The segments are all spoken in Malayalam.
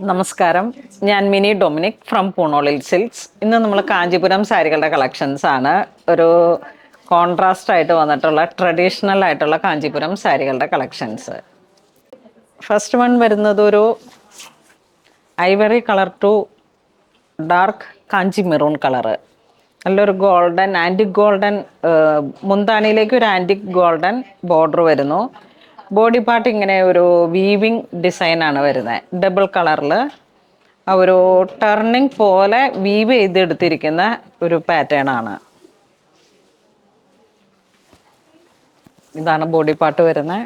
നമസ്കാരം. ഞാൻ മിനി ഡൊമിനിക് ഫ്രം പൂണോളിൽ സിൽക്സ്. ഇന്ന് നമ്മൾ കാഞ്ചീപുരം സാരികളുടെ കളക്ഷൻസ് ആണ്. ഒരു കോൺട്രാസ്റ്റ് ആയിട്ട് വന്നിട്ടുള്ള ട്രഡീഷണൽ ആയിട്ടുള്ള കാഞ്ചീപുരം സാരികളുടെ കളക്ഷൻസ്. ഫസ്റ്റ് വൺ വരുന്നത് ഒരു ivory colour to dark Kanchi maroon colour. നല്ലൊരു ഗോൾഡൻ ആൻറ്റിക് ഗോൾഡൻ, മുന്താണിയിലേക്ക് ഒരു ആൻറ്റിക് ഗോൾഡൻ ബോർഡർ വരുന്നു. ബോഡി പാർട്ട് ഇങ്ങനെ ഒരു വീവിങ് ഡിസൈനാണ് വരുന്നത്. ഡബിൾ കളറിൽ ആ ഒരു ടർണിങ് പോലെ വീവ് ചെയ്തെടുത്തിരിക്കുന്ന ഒരു പാറ്റേൺ ആണ്. ഇതാണ് ബോഡി പാർട്ട് വരുന്നത്.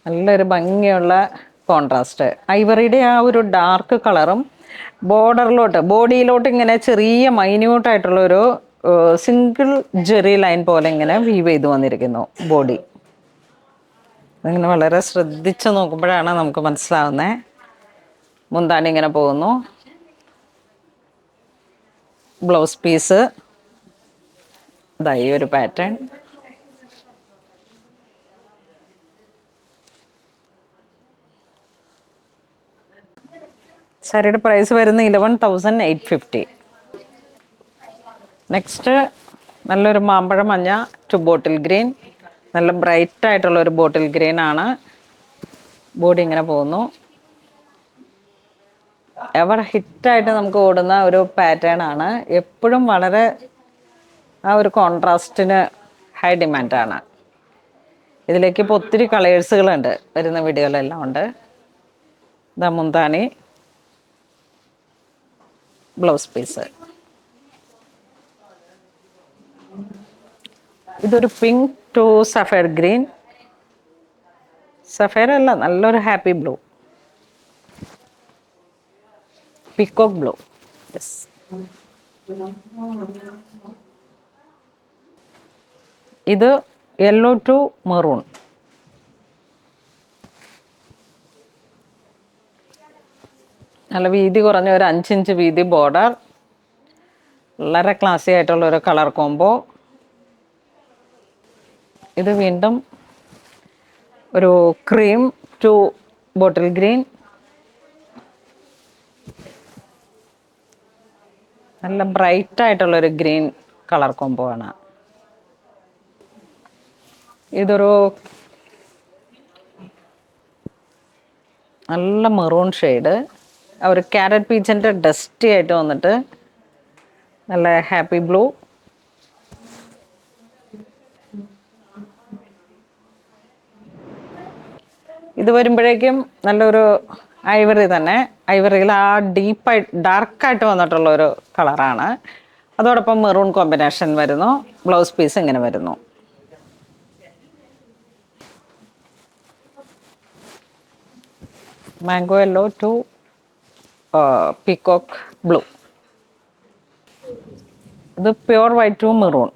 നല്ലൊരു ഭംഗിയുള്ള കോൺട്രാസ്റ്റ്. ഐവറിയുടെ ആ ഒരു ഡാർക്ക് കളറും ബോഡിയിലോട്ട് ഇങ്ങനെ ചെറിയ മൈന്യൂട്ടായിട്ടുള്ളൊരു സിംഗിൾ ജെറി ലൈൻ പോലെ ഇങ്ങനെ വീവ് ചെയ്ത് വന്നിരിക്കുന്നു ബോഡി. അതിങ്ങനെ വളരെ ശ്രദ്ധിച്ച് നോക്കുമ്പോഴാണ് നമുക്ക് മനസ്സിലാവുന്നത്. മുന്താണി ഇങ്ങനെ പോകുന്നു. ബ്ലൗസ് പീസ് ഇതായി ഒരു പാറ്റേൺ. സാരിയുടെ പ്രൈസ് വരുന്നത് 11,850. നെക്സ്റ്റ് നല്ലൊരു മാമ്പഴ മഞ്ഞ ടു ബോട്ടിൽ ഗ്രീൻ. നല്ല ബ്രൈറ്റ് ആയിട്ടുള്ളൊരു ബോട്ടിൽ ഗ്രീൻ ആണ്. ബോഡി ഇങ്ങനെ പോകുന്നു. എവർ ഹിറ്റായിട്ട് നമുക്ക് ഓടുന്ന ഒരു പാറ്റേൺ ആണ്. എപ്പോഴും വളരെ ആ ഒരു കോൺട്രാസ്റ്റിന് ഹൈ ഡിമാൻഡാണ്. ഇതിലേക്ക് ഇപ്പോൾ ഒത്തിരി കളേഴ്സുകളുണ്ട്, വരുന്ന വീഡിയോയിലെല്ലാം ഉണ്ട്. ഇതാ മുന്താണി, ബ്ലൗസ് പീസ്. ഇതൊരു pink to sapphire green. Sapphire അല്ല, നല്ലൊരു happy blue, peacock blue. Yes. ഇത് യെല്ലോ ടു മെറൂൺ. നല്ല വീതി കുറഞ്ഞ ഒരു 5 ഇഞ്ച് വീതി ബോർഡർ. വളരെ ക്ലാസി ആയിട്ടുള്ള ഒരു കളർ കോംബോ. ഇത് വീണ്ടും ഒരു ക്രീം ടു ബോട്ടിൽ ഗ്രീൻ. നല്ല ബ്രൈറ്റ് ആയിട്ടുള്ളൊരു ഗ്രീൻ കളർ കോംബോ ആണ്. ഇതൊരു നല്ല മെറൂൺ ഷെയ്ഡ്, ഒരു ക്യാരറ്റ് പീച്ചിൻ്റെ ഡസ്റ്റി ആയിട്ട് വന്നിട്ട് നല്ല ഹാപ്പി ബ്ലൂ. ഇത് വരുമ്പോഴേക്കും നല്ലൊരു ഐവറി തന്നെ. ഐവറിയിൽ ആ ഡാർക്കായിട്ട് വന്നിട്ടുള്ള ഒരു കളറാണ്. അതോടൊപ്പം മെറൂൺ കോമ്പിനേഷൻ വരുന്നു. ബ്ലൗസ് പീസ് ഇങ്ങനെ വരുന്നു. Mango yellow to peacock blue. ഇത് പ്യുവർ വൈറ്റ് ടു മെറൂൺ.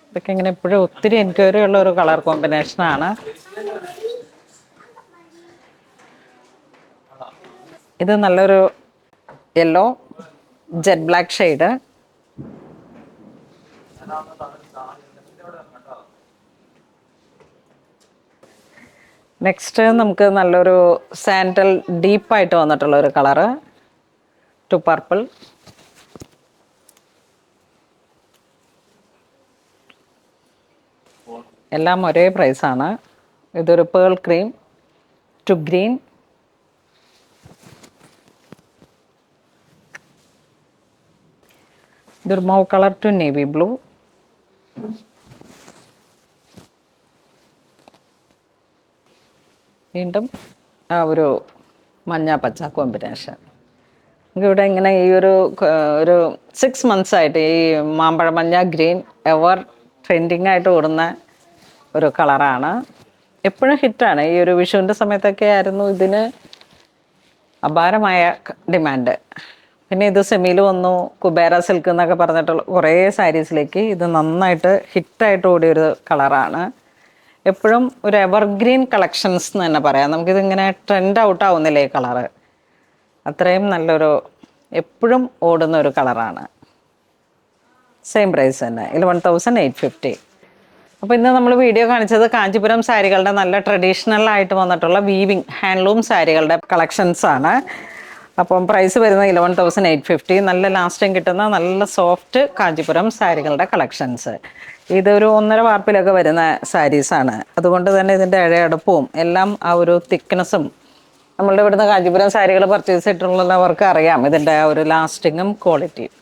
ഇതൊക്കെ ഇങ്ങനെ എപ്പോഴും ഒത്തിരി എൻക്വയറി ഉള്ള ഒരു കളർ കോമ്പിനേഷനാണ്. ഇത് നല്ലൊരു yellow jet black shade. Next നമുക്ക് നല്ലൊരു സാൻഡൽ ഡീപ്പായിട്ട് വന്നിട്ടുള്ള ഒരു കളറ് ടു പർപ്പിൾ. എല്ലാം ഒരേ പ്രൈസാണ്. ഇതൊരു പേൾ ക്രീം ടു ഗ്രീൻ. ഇതൊരു mauve colour to navy blue. വീണ്ടും ആ ഒരു മഞ്ഞ പച്ച കോമ്പിനേഷൻ. ഇവിടെ ഇങ്ങനെ ഈ ഒരു 6 months ആയിട്ട് ഈ മാമ്പഴ മഞ്ഞ ഗ്രീൻ എവർ ട്രെൻഡിങ് ആയിട്ട് ഓടുന്ന ഒരു കളറാണ്. എപ്പോഴും ഹിറ്റാണ്. ഈ ഒരു വിഷുവിൻ്റെ സമയത്തൊക്കെ ആയിരുന്നു ഇതിന് അപാരമായ ഡിമാൻഡ്. പിന്നെ ഇത് സെമിയിൽ വന്നു, കുബേര സിൽക്ക് എന്നൊക്കെ പറഞ്ഞിട്ടുള്ള കുറേ സാരീസിലേക്ക് ഇത് നന്നായിട്ട് ഹിറ്റായിട്ട് ഓടിയൊരു കളറാണ്. എപ്പോഴും ഒരു എവർഗ്രീൻ കളക്ഷൻസ് എന്ന് തന്നെ പറയാം. നമുക്കിതിങ്ങനെ ട്രെൻഡ് ഔട്ട് ആവുന്നില്ല ഈ കളറ്. അത്രയും നല്ലൊരു എപ്പോഴും ഓടുന്ന ഒരു കളറാണ്. സെയിം പ്രൈസ് തന്നെ, 11,850. അപ്പോൾ ഇന്ന് നമ്മൾ വീഡിയോ കാണിച്ചത് കാഞ്ചീപുരം സാരികളുടെ നല്ല ട്രഡീഷണൽ ആയിട്ട് വന്നിട്ടുള്ള വീവിങ് ഹാൻഡ്ലൂം സാരികളുടെ കളക്ഷൻസ് ആണ്. അപ്പം പ്രൈസ് വരുന്നത് 11,850. നല്ല ലാസ്റ്റിങ് കിട്ടുന്ന നല്ല സോഫ്റ്റ് കാഞ്ചീപുരം സാരികളുടെ കളക്ഷൻസ്. ഇതൊരു 1.5 വാർപ്പിലൊക്കെ വരുന്ന സാരീസാണ്. അതുകൊണ്ട് തന്നെ ഇതിൻ്റെ ഇഴയടുപ്പവും എല്ലാം ആ ഒരു തിക്നെസ്സും നമ്മളുടെ ഇവിടുന്ന് കാഞ്ചീപുരം സാരികൾ പർച്ചേസ് ചെയ്തിട്ടുള്ളവർക്ക് അറിയാം ഇതിൻ്റെ ആ ഒരു ലാസ്റ്റിങ്ങും ക്വാളിറ്റിയും.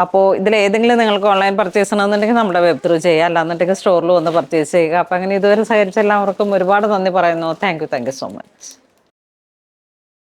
അപ്പോൾ ഇതിലേതെങ്കിലും നിങ്ങൾക്ക് ഓൺലൈൻ പർച്ചേസ് ചെയ്യണമെന്നുണ്ടെങ്കിൽ നമ്മുടെ വെബ് ത്രൂ ചെയ്യുക, അല്ലാന്നുണ്ടെങ്കിൽ സ്റ്റോറിൽ വന്ന് പർച്ചേസ് ചെയ്യുക. അപ്പോൾ അങ്ങനെ ഇതുവരെ സഹകരിച്ച എല്ലാവർക്കും ഒരുപാട് നന്ദി പറയുന്നു. Thank you so much.